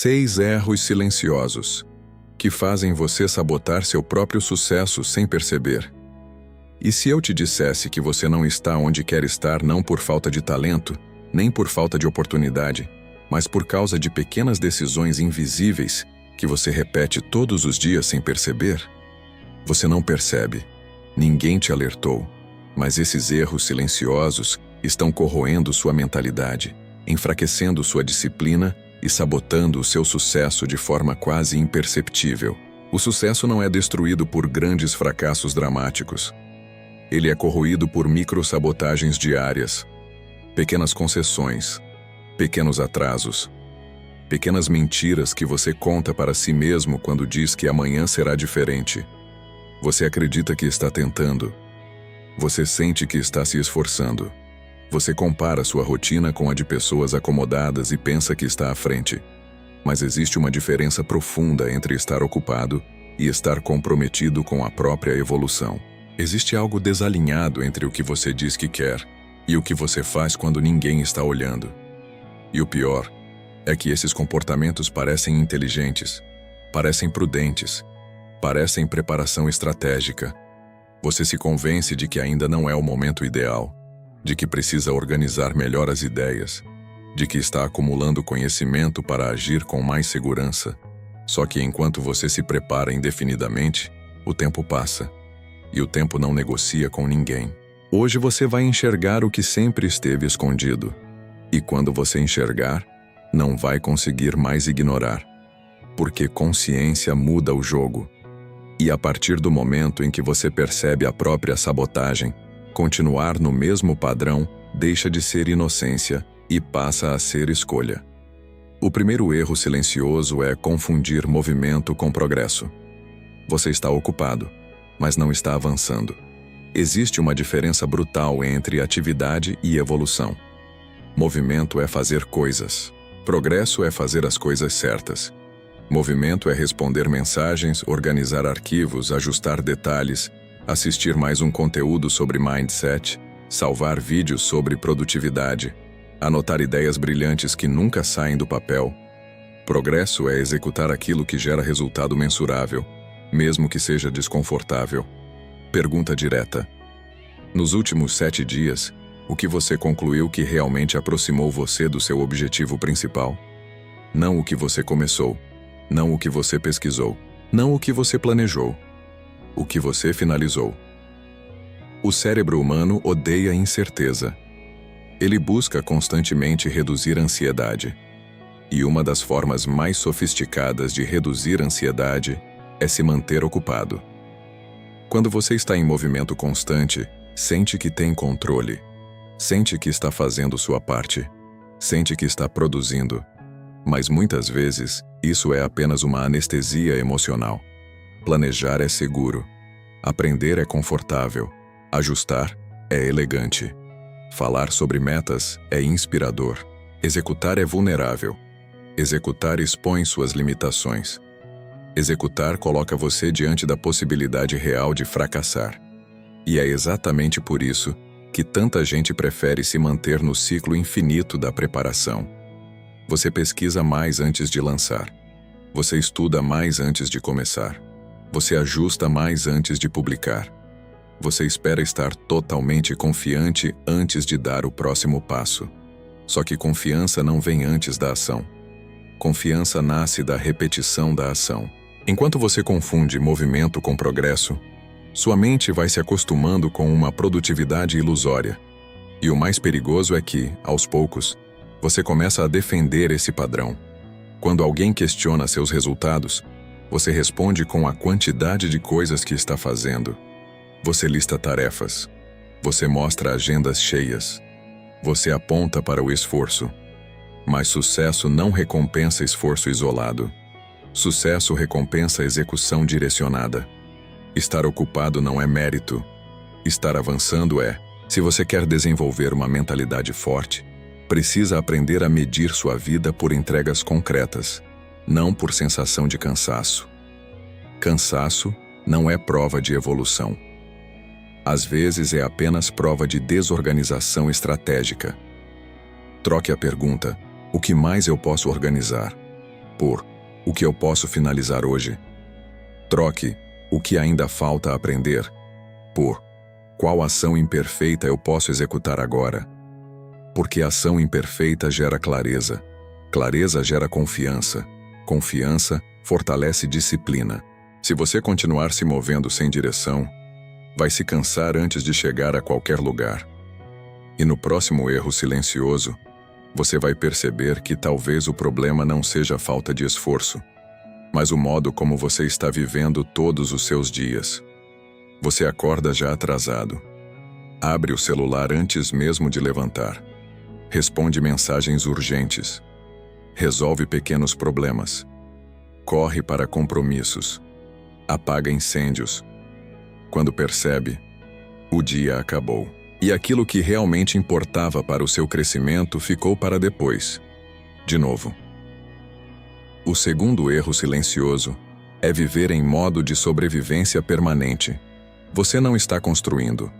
6 erros silenciosos que fazem você sabotar seu próprio sucesso sem perceber. E se eu te dissesse que você não está onde quer estar não por falta de talento, nem por falta de oportunidade, mas por causa de pequenas decisões invisíveis que você repete todos os dias sem perceber? Você não percebe. Ninguém te alertou. Mas esses erros silenciosos estão corroendo sua mentalidade, enfraquecendo sua disciplina e sabotando o seu sucesso de forma quase imperceptível. O sucesso não é destruído por grandes fracassos dramáticos. Ele é corroído por microsabotagens diárias, pequenas concessões, pequenos atrasos, pequenas mentiras que você conta para si mesmo quando diz que amanhã será diferente. Você acredita que está tentando. Você sente que está se esforçando. Você compara sua rotina com a de pessoas acomodadas e pensa que está à frente. Mas existe uma diferença profunda entre estar ocupado e estar comprometido com a própria evolução. Existe algo desalinhado entre o que você diz que quer e o que você faz quando ninguém está olhando. E o pior é que esses comportamentos parecem inteligentes, parecem prudentes, parecem preparação estratégica. Você se convence de que ainda não é o momento ideal, de que precisa organizar melhor as ideias, de que está acumulando conhecimento para agir com mais segurança. Só que enquanto você se prepara indefinidamente, o tempo passa, e o tempo não negocia com ninguém. Hoje você vai enxergar o que sempre esteve escondido, e quando você enxergar, não vai conseguir mais ignorar, porque consciência muda o jogo. E a partir do momento em que você percebe a própria sabotagem, continuar no mesmo padrão deixa de ser inocência e passa a ser escolha. O primeiro erro silencioso é confundir movimento com progresso. Você está ocupado, mas não está avançando. Existe uma diferença brutal entre atividade e evolução. Movimento é fazer coisas. Progresso é fazer as coisas certas. Movimento é responder mensagens, organizar arquivos, ajustar detalhes, assistir mais um conteúdo sobre mindset, salvar vídeos sobre produtividade, anotar ideias brilhantes que nunca saem do papel. Progresso é executar aquilo que gera resultado mensurável, mesmo que seja desconfortável. Pergunta direta. Nos últimos 7 dias, o que você concluiu que realmente aproximou você do seu objetivo principal? Não o que você começou, não o que você pesquisou, não o que você planejou, o que você finalizou. O cérebro humano odeia incerteza. Ele busca constantemente reduzir a ansiedade. E uma das formas mais sofisticadas de reduzir a ansiedade é se manter ocupado. Quando você está em movimento constante, sente que tem controle. Sente que está fazendo sua parte. Sente que está produzindo. Mas muitas vezes, isso é apenas uma anestesia emocional. Planejar é seguro. Aprender é confortável. Ajustar é elegante. Falar sobre metas é inspirador. Executar é vulnerável. Executar expõe suas limitações. Executar coloca você diante da possibilidade real de fracassar. E é exatamente por isso que tanta gente prefere se manter no ciclo infinito da preparação. Você pesquisa mais antes de lançar. Você estuda mais antes de começar. Você ajusta mais antes de publicar. Você espera estar totalmente confiante antes de dar o próximo passo. Só que confiança não vem antes da ação. Confiança nasce da repetição da ação. Enquanto você confunde movimento com progresso, sua mente vai se acostumando com uma produtividade ilusória. E o mais perigoso é que, aos poucos, você começa a defender esse padrão. Quando alguém questiona seus resultados, você responde com a quantidade de coisas que está fazendo. Você lista tarefas. Você mostra agendas cheias. Você aponta para o esforço. Mas sucesso não recompensa esforço isolado. Sucesso recompensa execução direcionada. Estar ocupado não é mérito. Estar avançando é. Se você quer desenvolver uma mentalidade forte, precisa aprender a medir sua vida por entregas concretas, não por sensação de cansaço. Cansaço não é prova de evolução. Às vezes é apenas prova de desorganização estratégica. Troque a pergunta: o que mais eu posso organizar? por o que eu posso finalizar hoje. Troque o que ainda falta aprender por qual ação imperfeita eu posso executar agora. Porque ação imperfeita gera clareza. Clareza gera confiança. Confiança fortalece disciplina. Se você continuar se movendo sem direção, vai se cansar antes de chegar a qualquer lugar. E no próximo erro silencioso, você vai perceber que talvez o problema não seja a falta de esforço, mas o modo como você está vivendo todos os seus dias. Você acorda já atrasado. Abre o celular antes mesmo de levantar. Responde mensagens urgentes. Resolve pequenos problemas. Corre para compromissos. Apaga incêndios. Quando percebe, o dia acabou. E aquilo que realmente importava para o seu crescimento ficou para depois. De novo. O segundo erro silencioso é viver em modo de sobrevivência permanente. Você não está construindo,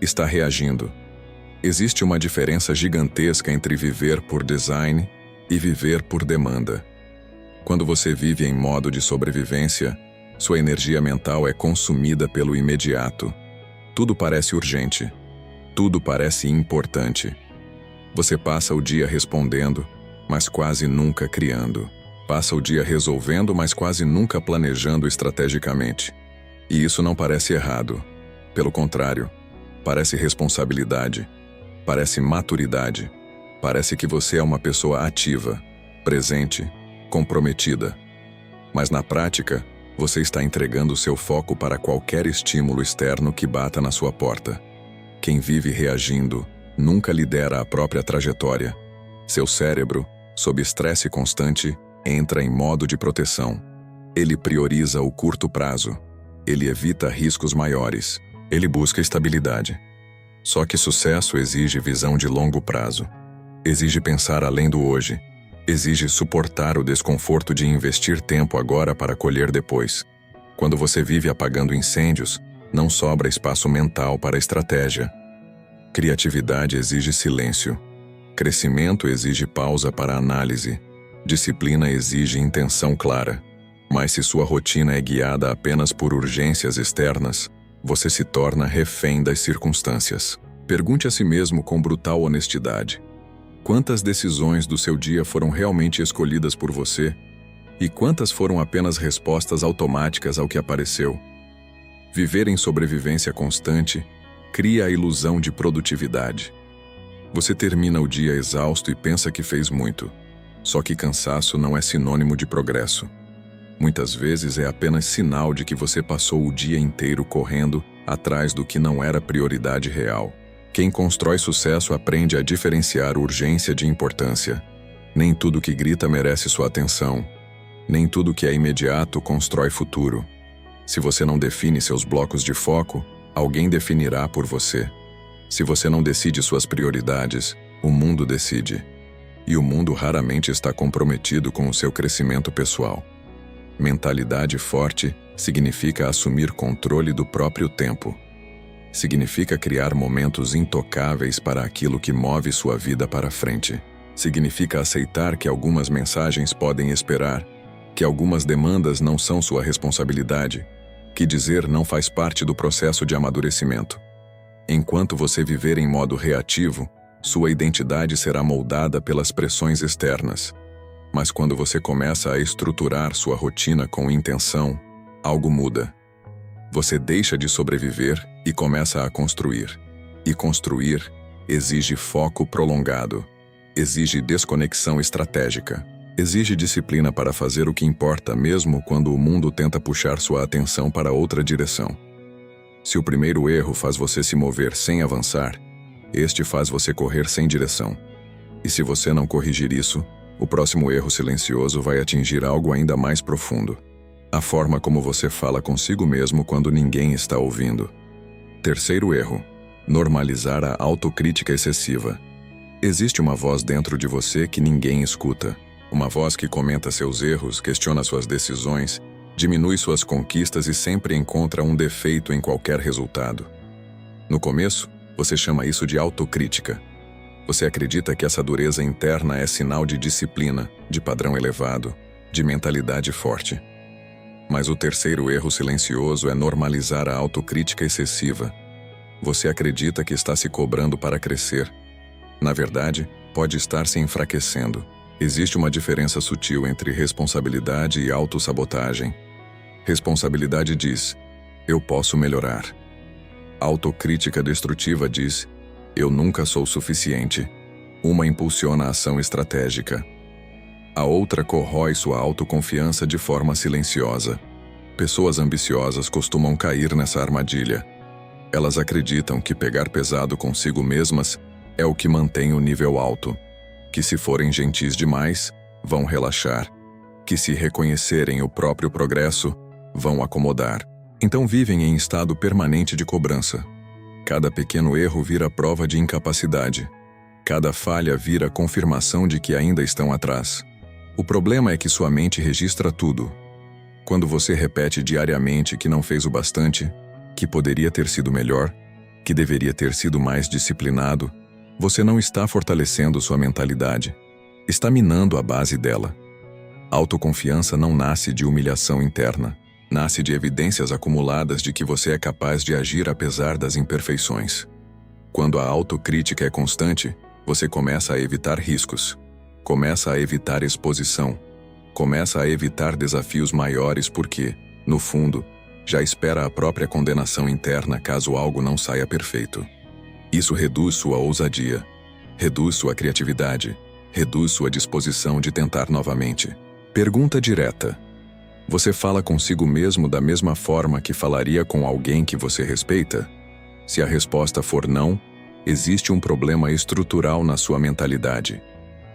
está reagindo. Existe uma diferença gigantesca entre viver por design e viver por demanda. Quando você vive em modo de sobrevivência, sua energia mental é consumida pelo imediato. Tudo parece urgente. Tudo parece importante. Você passa o dia respondendo, mas quase nunca criando. Passa o dia resolvendo, mas quase nunca planejando estrategicamente. E isso não parece errado. Pelo contrário, parece responsabilidade, parece maturidade, parece que você é uma pessoa ativa, presente, comprometida. Mas na prática, você está entregando seu foco para qualquer estímulo externo que bata na sua porta. Quem vive reagindo nunca lidera a própria trajetória. Seu cérebro, sob estresse constante, entra em modo de proteção. Ele prioriza o curto prazo. Ele evita riscos maiores. Ele busca estabilidade. Só que sucesso exige visão de longo prazo. Exige pensar além do hoje. Exige suportar o desconforto de investir tempo agora para colher depois. Quando você vive apagando incêndios, não sobra espaço mental para estratégia. Criatividade exige silêncio. Crescimento exige pausa para análise. Disciplina exige intenção clara. Mas se sua rotina é guiada apenas por urgências externas, você se torna refém das circunstâncias. Pergunte a si mesmo com brutal honestidade: quantas decisões do seu dia foram realmente escolhidas por você? E quantas foram apenas respostas automáticas ao que apareceu? Viver em sobrevivência constante cria a ilusão de produtividade. Você termina o dia exausto e pensa que fez muito. Só que cansaço não é sinônimo de progresso. Muitas vezes é apenas sinal de que você passou o dia inteiro correndo atrás do que não era prioridade real. Quem constrói sucesso aprende a diferenciar urgência de importância. Nem tudo que grita merece sua atenção. Nem tudo que é imediato constrói futuro. Se você não define seus blocos de foco, alguém definirá por você. Se você não decide suas prioridades, o mundo decide. E o mundo raramente está comprometido com o seu crescimento pessoal. Mentalidade forte significa assumir controle do próprio tempo. Significa criar momentos intocáveis para aquilo que move sua vida para frente. Significa aceitar que algumas mensagens podem esperar, que algumas demandas não são sua responsabilidade, que dizer não faz parte do processo de amadurecimento. Enquanto você viver em modo reativo, sua identidade será moldada pelas pressões externas. Mas quando você começa a estruturar sua rotina com intenção, algo muda. Você deixa de sobreviver e começa a construir. E construir exige foco prolongado, exige desconexão estratégica, exige disciplina para fazer o que importa mesmo quando o mundo tenta puxar sua atenção para outra direção. Se o primeiro erro faz você se mover sem avançar, este faz você correr sem direção. E se você não corrigir isso, o próximo erro silencioso vai atingir algo ainda mais profundo. A forma como você fala consigo mesmo quando ninguém está ouvindo. Terceiro erro: normalizar a autocrítica excessiva. Existe uma voz dentro de você que ninguém escuta. Uma voz que comenta seus erros, questiona suas decisões, diminui suas conquistas e sempre encontra um defeito em qualquer resultado. No começo, você chama isso de autocrítica. Você acredita que essa dureza interna é sinal de disciplina, de padrão elevado, de mentalidade forte. Mas o terceiro erro silencioso é normalizar a autocrítica excessiva. Você acredita que está se cobrando para crescer. Na verdade, pode estar se enfraquecendo. Existe uma diferença sutil entre responsabilidade e autossabotagem. Responsabilidade diz: eu posso melhorar. Autocrítica destrutiva diz: eu nunca sou suficiente. Uma impulsiona a ação estratégica. A outra corrói sua autoconfiança de forma silenciosa. Pessoas ambiciosas costumam cair nessa armadilha. Elas acreditam que pegar pesado consigo mesmas é o que mantém o nível alto. Que se forem gentis demais, vão relaxar. Que se reconhecerem o próprio progresso, vão acomodar. Então vivem em estado permanente de cobrança. Cada pequeno erro vira prova de incapacidade. Cada falha vira confirmação de que ainda estão atrás. O problema é que sua mente registra tudo. Quando você repete diariamente que não fez o bastante, que poderia ter sido melhor, que deveria ter sido mais disciplinado, você não está fortalecendo sua mentalidade. Está minando a base dela. Autoconfiança não nasce de humilhação interna. Nasce de evidências acumuladas de que você é capaz de agir apesar das imperfeições. Quando a autocrítica é constante, você começa a evitar riscos. Começa a evitar exposição. Começa a evitar desafios maiores porque, no fundo, já espera a própria condenação interna caso algo não saia perfeito. Isso reduz sua ousadia, reduz sua criatividade, reduz sua disposição de tentar novamente. Pergunta direta: você fala consigo mesmo da mesma forma que falaria com alguém que você respeita? Se a resposta for não, existe um problema estrutural na sua mentalidade.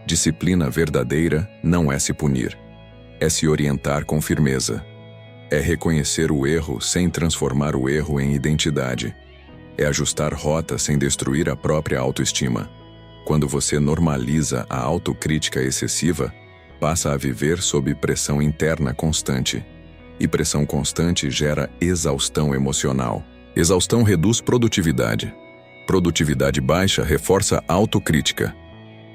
Disciplina verdadeira não é se punir. É se orientar com firmeza. É reconhecer o erro sem transformar o erro em identidade. É ajustar rota sem destruir a própria autoestima. Quando você normaliza a autocrítica excessiva, passa a viver sob pressão interna constante. E pressão constante gera exaustão emocional. Exaustão reduz produtividade. Produtividade baixa reforça a autocrítica.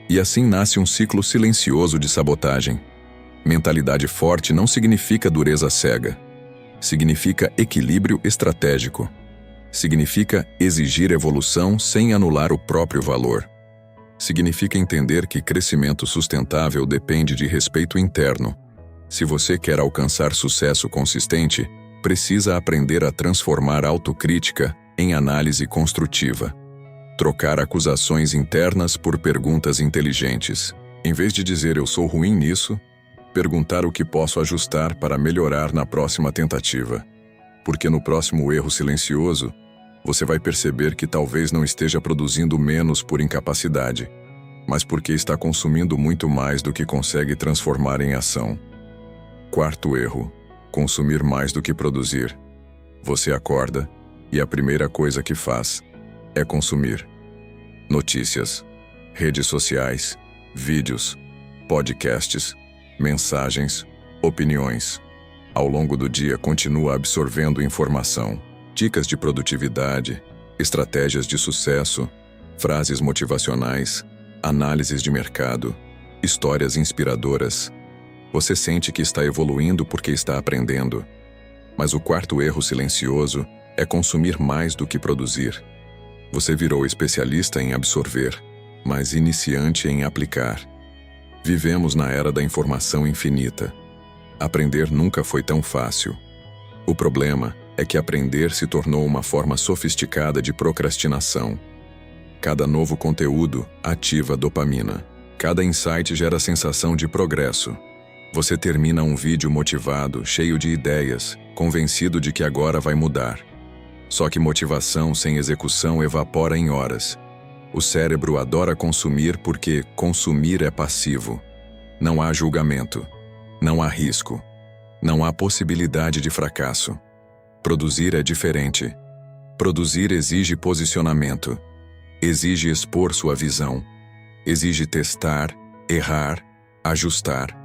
E assim nasce um ciclo silencioso de sabotagem. Mentalidade forte não significa dureza cega. Significa equilíbrio estratégico. Significa exigir evolução sem anular o próprio valor. Significa entender que crescimento sustentável depende de respeito interno. Se você quer alcançar sucesso consistente, precisa aprender a transformar a autocrítica em análise construtiva. Trocar acusações internas por perguntas inteligentes. Em vez de dizer eu sou ruim nisso, perguntar o que posso ajustar para melhorar na próxima tentativa. Porque no próximo erro silencioso, você vai perceber que talvez não esteja produzindo menos por incapacidade, mas porque está consumindo muito mais do que consegue transformar em ação. Quarto erro: consumir mais do que produzir. Você acorda e a primeira coisa que faz é consumir. Notícias, redes sociais, vídeos, podcasts, mensagens, opiniões. Ao longo do dia continua absorvendo informação, dicas de produtividade, estratégias de sucesso, frases motivacionais, análises de mercado, histórias inspiradoras. Você sente que está evoluindo porque está aprendendo. Mas o quarto erro silencioso é consumir mais do que produzir. Você virou especialista em absorver, mas iniciante em aplicar. Vivemos na era da informação infinita. Aprender nunca foi tão fácil. O problema é que aprender se tornou uma forma sofisticada de procrastinação. Cada novo conteúdo ativa a dopamina. Cada insight gera sensação de progresso. Você termina um vídeo motivado, cheio de ideias, convencido de que agora vai mudar. Só que motivação sem execução evapora em horas. O cérebro adora consumir porque consumir é passivo. Não há julgamento. Não há risco. Não há possibilidade de fracasso. Produzir é diferente. Produzir exige posicionamento. Exige expor sua visão. Exige testar, errar, ajustar.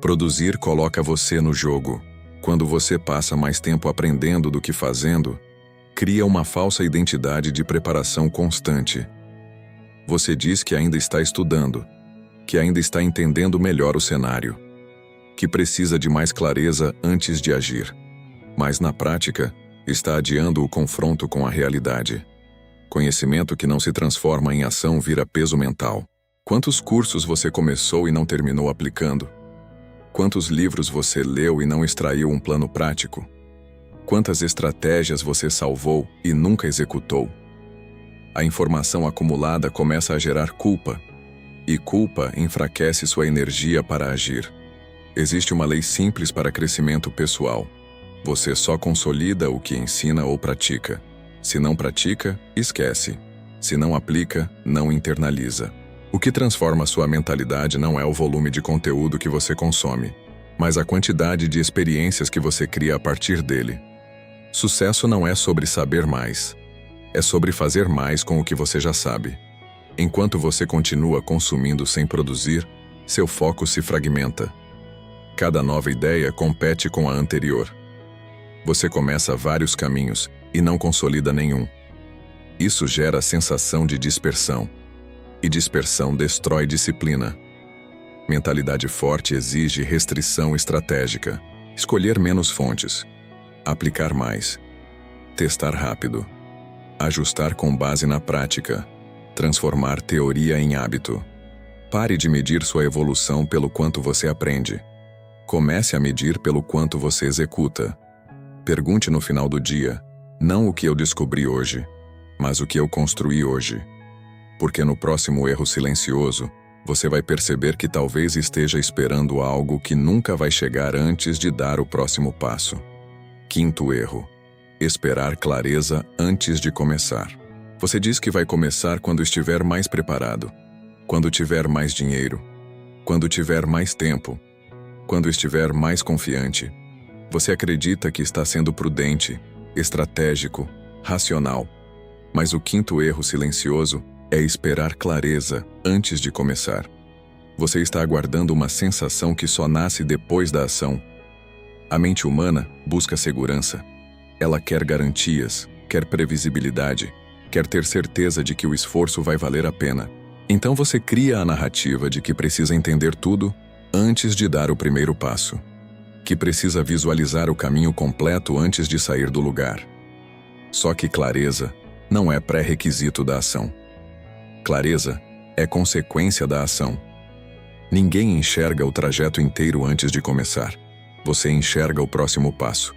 Produzir coloca você no jogo. Quando você passa mais tempo aprendendo do que fazendo, cria uma falsa identidade de preparação constante. Você diz que ainda está estudando, que ainda está entendendo melhor o cenário. que precisa de mais clareza antes de agir. Mas na prática, está adiando o confronto com a realidade. Conhecimento que não se transforma em ação vira peso mental. Quantos cursos você começou e não terminou aplicando? Quantos livros você leu e não extraiu um plano prático? Quantas estratégias você salvou e nunca executou? A informação acumulada começa a gerar culpa, e culpa enfraquece sua energia para agir. Existe uma lei simples para crescimento pessoal. Você só consolida o que ensina ou pratica. Se não pratica, esquece. Se não aplica, não internaliza. O que transforma sua mentalidade não é o volume de conteúdo que você consome, mas a quantidade de experiências que você cria a partir dele. Sucesso não é sobre saber mais. É sobre fazer mais com o que você já sabe. Enquanto você continua consumindo sem produzir, seu foco se fragmenta. Cada nova ideia compete com a anterior. Você começa vários caminhos e não consolida nenhum. Isso gera a sensação de dispersão. E dispersão destrói disciplina. Mentalidade forte exige restrição estratégica, escolher menos fontes, aplicar mais, testar rápido, ajustar com base na prática, transformar teoria em hábito. Pare de medir sua evolução pelo quanto você aprende. Comece a medir pelo quanto você executa. Pergunte no final do dia, não o que eu descobri hoje, mas o que eu construí hoje. Porque no próximo erro silencioso, você vai perceber que talvez esteja esperando algo que nunca vai chegar antes de dar o próximo passo. Quinto erro: esperar clareza antes de começar. Você diz que vai começar quando estiver mais preparado, quando tiver mais dinheiro, quando tiver mais tempo, quando estiver mais confiante. Você acredita que está sendo prudente, estratégico, racional. Mas o quinto erro silencioso é esperar clareza antes de começar. Você está aguardando uma sensação que só nasce depois da ação. A mente humana busca segurança. Ela quer garantias, quer previsibilidade, quer ter certeza de que o esforço vai valer a pena. Então você cria a narrativa de que precisa entender tudo antes de dar o primeiro passo, que precisa visualizar o caminho completo antes de sair do lugar. Só que clareza não é pré-requisito da ação. Clareza é consequência da ação. Ninguém enxerga o trajeto inteiro antes de começar. Você enxerga o próximo passo.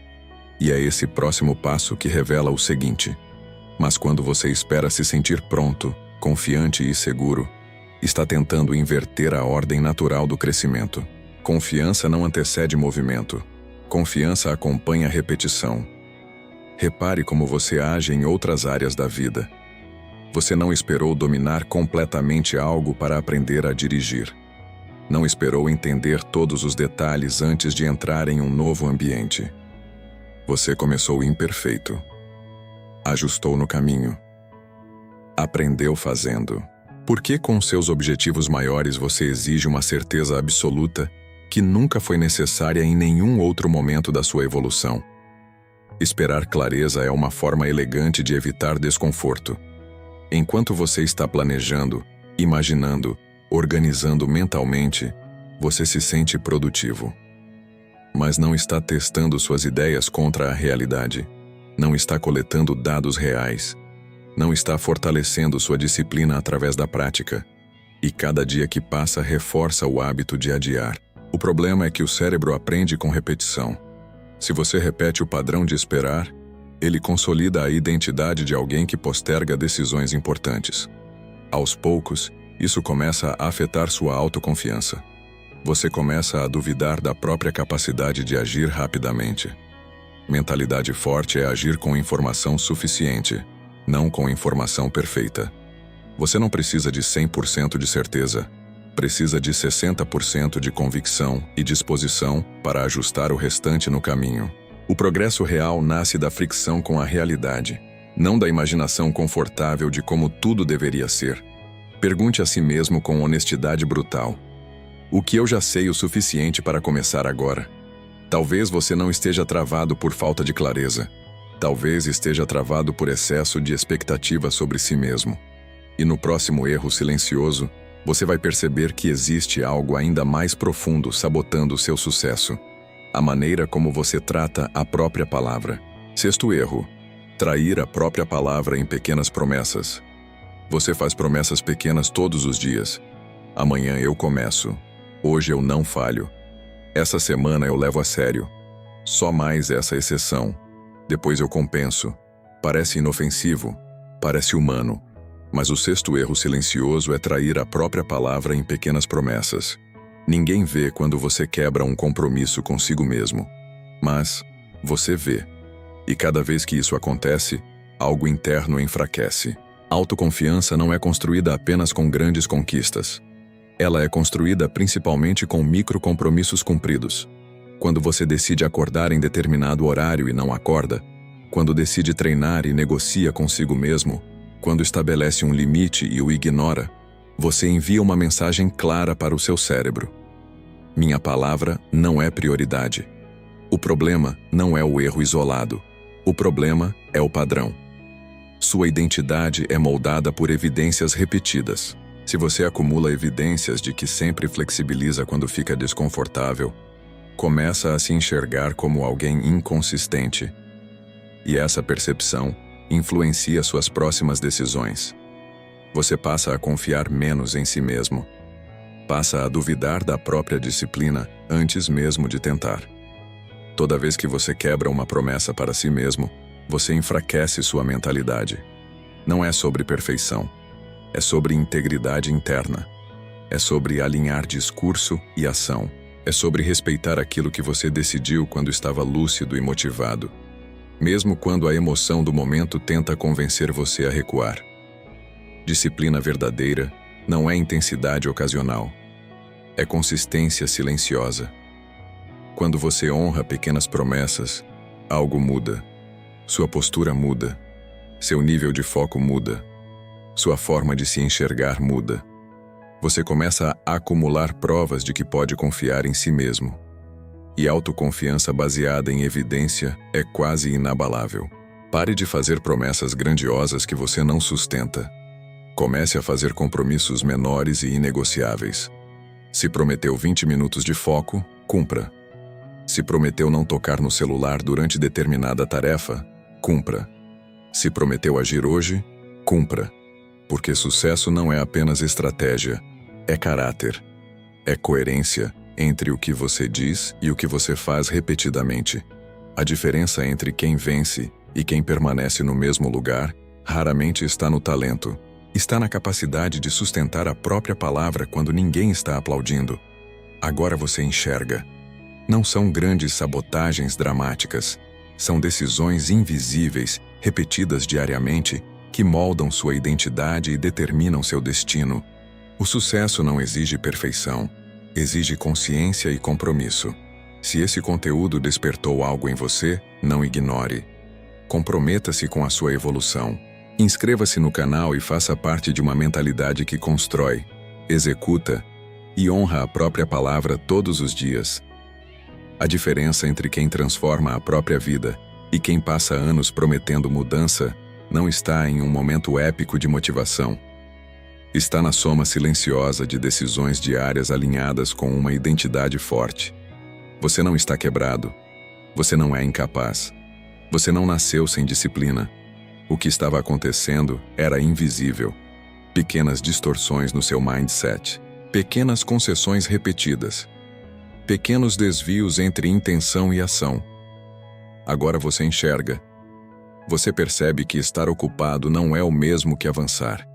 E é esse próximo passo que revela o seguinte: mas quando você espera se sentir pronto, confiante e seguro, está tentando inverter a ordem natural do crescimento. Confiança não antecede movimento. Confiança acompanha a repetição. Repare como você age em outras áreas da vida. Você não esperou dominar completamente algo para aprender a dirigir. Não esperou entender todos os detalhes antes de entrar em um novo ambiente. Você começou imperfeito. Ajustou no caminho. Aprendeu fazendo. Por que com seus objetivos maiores você exige uma certeza absoluta que nunca foi necessária em nenhum outro momento da sua evolução? Esperar clareza é uma forma elegante de evitar desconforto. Enquanto você está planejando, imaginando, organizando mentalmente, você se sente produtivo. Mas não está testando suas ideias contra a realidade. Não está coletando dados reais. Não está fortalecendo sua disciplina através da prática. E cada dia que passa reforça o hábito de adiar. O problema é que o cérebro aprende com repetição. Se você repete o padrão de esperar, ele consolida a identidade de alguém que posterga decisões importantes. Aos poucos, isso começa a afetar sua autoconfiança. Você começa a duvidar da própria capacidade de agir rapidamente. Mentalidade forte é agir com informação suficiente, não com informação perfeita. Você não precisa de 100% de certeza. Precisa de 60% de convicção e disposição para ajustar o restante no caminho. O progresso real nasce da fricção com a realidade, não da imaginação confortável de como tudo deveria ser. Pergunte a si mesmo com honestidade brutal: o que eu já sei o suficiente para começar agora? Talvez você não esteja travado por falta de clareza. Talvez esteja travado por excesso de expectativa sobre si mesmo. E no próximo erro silencioso, Você vai perceber que existe algo ainda mais profundo sabotando o seu sucesso: a maneira como você trata a própria palavra. Sexto erro: trair a própria palavra em pequenas promessas. Você faz promessas pequenas todos os dias. Amanhã eu começo. Hoje eu não falho. Essa semana eu levo a sério. Só mais essa exceção. Depois eu compenso. Parece inofensivo, parece humano. Mas o sexto erro silencioso é trair a própria palavra em pequenas promessas. Ninguém vê quando você quebra um compromisso consigo mesmo. Mas você vê. E cada vez que isso acontece, algo interno enfraquece. Autoconfiança não é construída apenas com grandes conquistas. Ela é construída principalmente com microcompromissos cumpridos. Quando você decide acordar em determinado horário e não acorda, quando decide treinar e negocia consigo mesmo, quando estabelece um limite e o ignora, você envia uma mensagem clara para o seu cérebro: minha palavra não é prioridade. O problema não é o erro isolado. O problema é o padrão. Sua identidade é moldada por evidências repetidas. Se você acumula evidências de que sempre flexibiliza quando fica desconfortável, começa a se enxergar como alguém inconsistente. E essa percepção influencia suas próximas decisões. Você passa a confiar menos em si mesmo. Passa a duvidar da própria disciplina antes mesmo de tentar. Toda vez que você quebra uma promessa para si mesmo, você enfraquece sua mentalidade. Não é sobre perfeição. É sobre integridade interna. É sobre alinhar discurso e ação. É sobre respeitar aquilo que você decidiu quando estava lúcido e motivado, mesmo quando a emoção do momento tenta convencer você a recuar. Disciplina verdadeira não é intensidade ocasional. É consistência silenciosa. Quando você honra pequenas promessas, algo muda. Sua postura muda. Seu nível de foco muda. Sua forma de se enxergar muda. Você começa a acumular provas de que pode confiar em si mesmo. E autoconfiança baseada em evidência é quase inabalável. Pare de fazer promessas grandiosas que você não sustenta. Comece a fazer compromissos menores e inegociáveis. Se prometeu 20 minutos de foco, cumpra. Se prometeu não tocar no celular durante determinada tarefa, cumpra. Se prometeu agir hoje, cumpra. Porque sucesso não é apenas estratégia, é caráter. É coerência entre o que você diz e o que você faz repetidamente. A diferença entre quem vence e quem permanece no mesmo lugar raramente está no talento. Está na capacidade de sustentar a própria palavra quando ninguém está aplaudindo. Agora você enxerga. Não são grandes sabotagens dramáticas. São decisões invisíveis, repetidas diariamente, que moldam sua identidade e determinam seu destino. O sucesso não exige perfeição. Exige consciência e compromisso. Se esse conteúdo despertou algo em você, não ignore. Comprometa-se com a sua evolução. Inscreva-se no canal e faça parte de uma mentalidade que constrói, executa e honra a própria palavra todos os dias. A diferença entre quem transforma a própria vida e quem passa anos prometendo mudança não está em um momento épico de motivação. Está na soma silenciosa de decisões diárias alinhadas com uma identidade forte. Você não está quebrado. Você não é incapaz. Você não nasceu sem disciplina. O que estava acontecendo era invisível. Pequenas distorções no seu mindset. Pequenas concessões repetidas. Pequenos desvios entre intenção e ação. Agora você enxerga. Você percebe que estar ocupado não é o mesmo que avançar.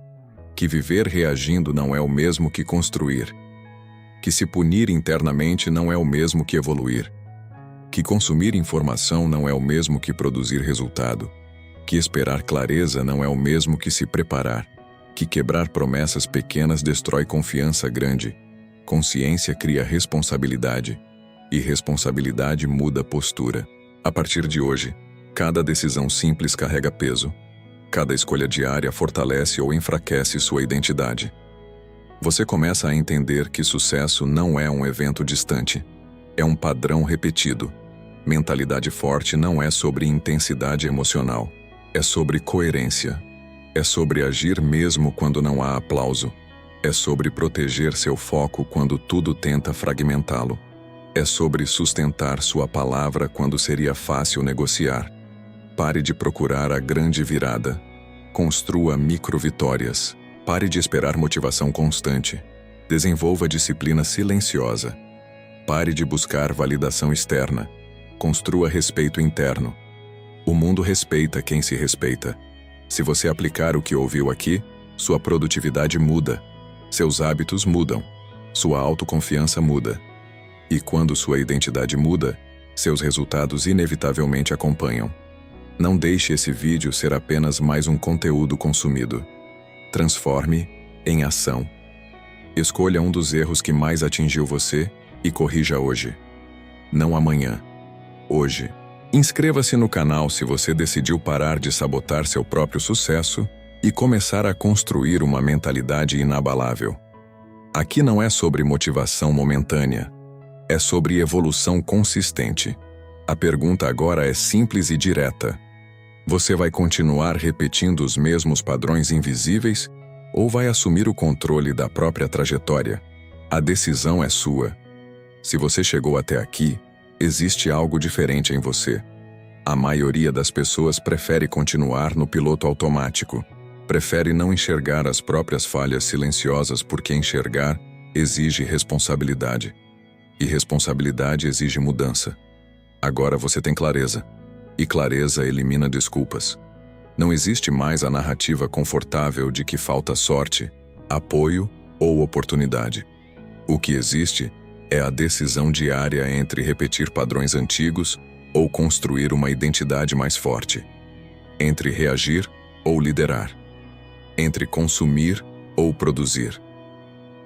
Que viver reagindo não é o mesmo que construir. Que se punir internamente não é o mesmo que evoluir. Que consumir informação não é o mesmo que produzir resultado. Que esperar clareza não é o mesmo que se preparar. Que quebrar promessas pequenas destrói confiança grande. Consciência cria responsabilidade. E responsabilidade muda postura. A partir de hoje, cada decisão simples carrega peso. Cada escolha diária fortalece ou enfraquece sua identidade. Você começa a entender que sucesso não é um evento distante. É um padrão repetido. Mentalidade forte não é sobre intensidade emocional. É sobre coerência. É sobre agir mesmo quando não há aplauso. É sobre proteger seu foco quando tudo tenta fragmentá-lo. É sobre sustentar sua palavra quando seria fácil negociar. Pare de procurar a grande virada. Construa micro-vitórias. Pare de esperar motivação constante. Desenvolva disciplina silenciosa. Pare de buscar validação externa. Construa respeito interno. O mundo respeita quem se respeita. Se você aplicar o que ouviu aqui, sua produtividade muda. Seus hábitos mudam. Sua autoconfiança muda. E quando sua identidade muda, seus resultados inevitavelmente acompanham. Não deixe esse vídeo ser apenas mais um conteúdo consumido. Transforme em ação. Escolha um dos erros que mais atingiu você e corrija hoje. Não amanhã. Hoje. Inscreva-se no canal se você decidiu parar de sabotar seu próprio sucesso e começar a construir uma mentalidade inabalável. Aqui não é sobre motivação momentânea. É sobre evolução consistente. A pergunta agora é simples e direta. Você vai continuar repetindo os mesmos padrões invisíveis ou vai assumir o controle da própria trajetória? A decisão é sua. Se você chegou até aqui, existe algo diferente em você. A maioria das pessoas prefere continuar no piloto automático. Prefere não enxergar as próprias falhas silenciosas porque enxergar exige responsabilidade. E responsabilidade exige mudança. Agora você tem clareza. E clareza elimina desculpas. Não existe mais a narrativa confortável de que falta sorte, apoio ou oportunidade. O que existe é a decisão diária entre repetir padrões antigos ou construir uma identidade mais forte. Entre reagir ou liderar. Entre consumir ou produzir.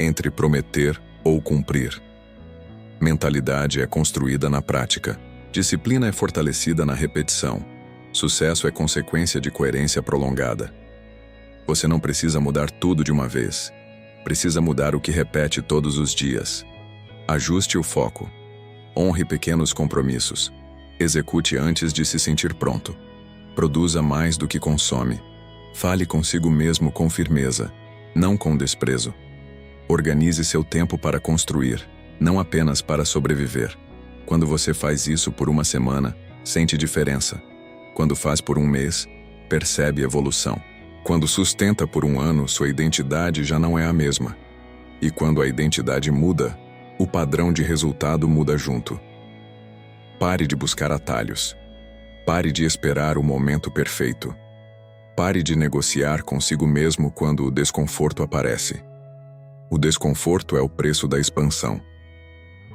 Entre prometer ou cumprir. Mentalidade é construída na prática. Disciplina é fortalecida na repetição. Sucesso é consequência de coerência prolongada. Você não precisa mudar tudo de uma vez. Precisa mudar o que repete todos os dias. Ajuste o foco. Honre pequenos compromissos. Execute antes de se sentir pronto. Produza mais do que consome. Fale consigo mesmo com firmeza, não com desprezo. Organize seu tempo para construir, não apenas para sobreviver. Quando você faz isso por uma semana, sente diferença. Quando faz por um mês, percebe evolução. Quando sustenta por um ano, sua identidade já não é a mesma. E quando a identidade muda, o padrão de resultado muda junto. Pare de buscar atalhos. Pare de esperar o momento perfeito. Pare de negociar consigo mesmo quando o desconforto aparece. O desconforto é o preço da expansão.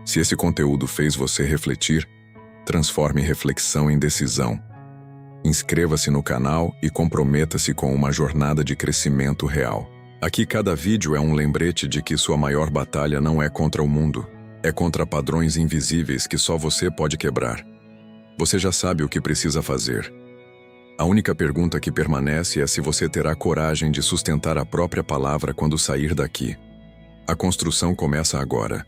Se esse conteúdo fez você refletir, transforme reflexão em decisão. Inscreva-se no canal e comprometa-se com uma jornada de crescimento real. Aqui cada vídeo é um lembrete de que sua maior batalha não é contra o mundo, é contra padrões invisíveis que só você pode quebrar. Você já sabe o que precisa fazer. A única pergunta que permanece é se você terá coragem de sustentar a própria palavra quando sair daqui. A construção começa agora.